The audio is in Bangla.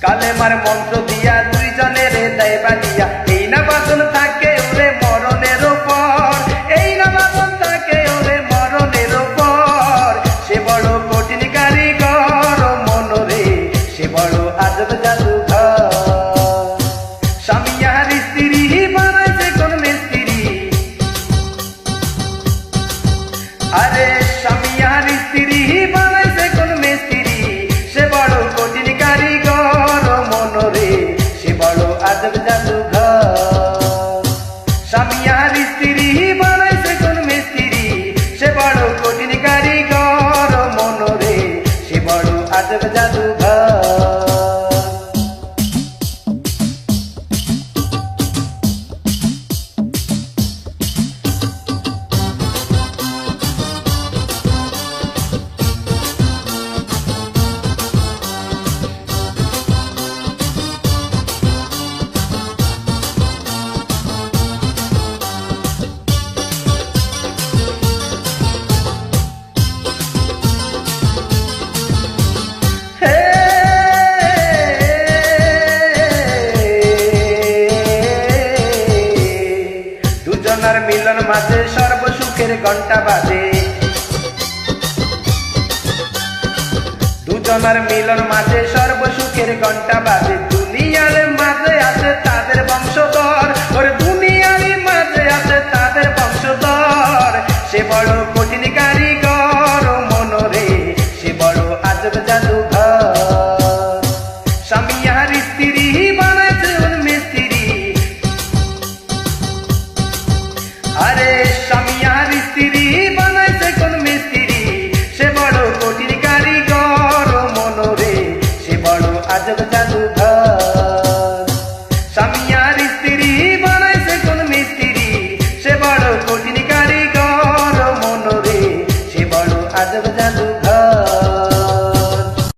কালেমার মন্ত্র দিয়া দুইজনের দেয় বাজিয়া। এই না বাঁধন থাকে ওরে মরণের পর, এই না বাঁধন থাকে ওরে মরণের পর। সে বড় কঠিন কারিগর মনরে, সে বড় আজব জাদুঘর। স্বামী আর স্ত্রী বানাইছে কোন মিস্ত্রি, আরে স্বামী আর স্ত্রী বানাইছে কোন মিস্ত্রি। সে বড় কঠিন কারিগর মনরে, সে বড় আজব জাদুঘর। স্বামী আর স্ত্রী বানাইছে কোন মিস্ত্রি, সে বড় কঠিন কারিগর মনরে, সে বড় আজব জাদুঘর। দুজনের মিলন মাঝে সর্বসুখের ঘন্টা বাজে, দুজনের মিলন মাঝে সর্বসুখের ঘন্টা বাজে। দুনিয়ার মাঝে আছে তাদের বংশধর, ওরে দুনিয়ার মাঝে আছে তাদের বংশধর। সে বড় কঠিন কারিগর মনরে, সে বড় আজব জাদুঘর। স্বামী আর স্ত্রী বানাইছে মিস্ত্রি, আরে স্বামী আর স্ত্রী বানাইছে কোন মিস্ত্রি। সে বড় কঠিন কারিগর মনরে, সে বড় আজব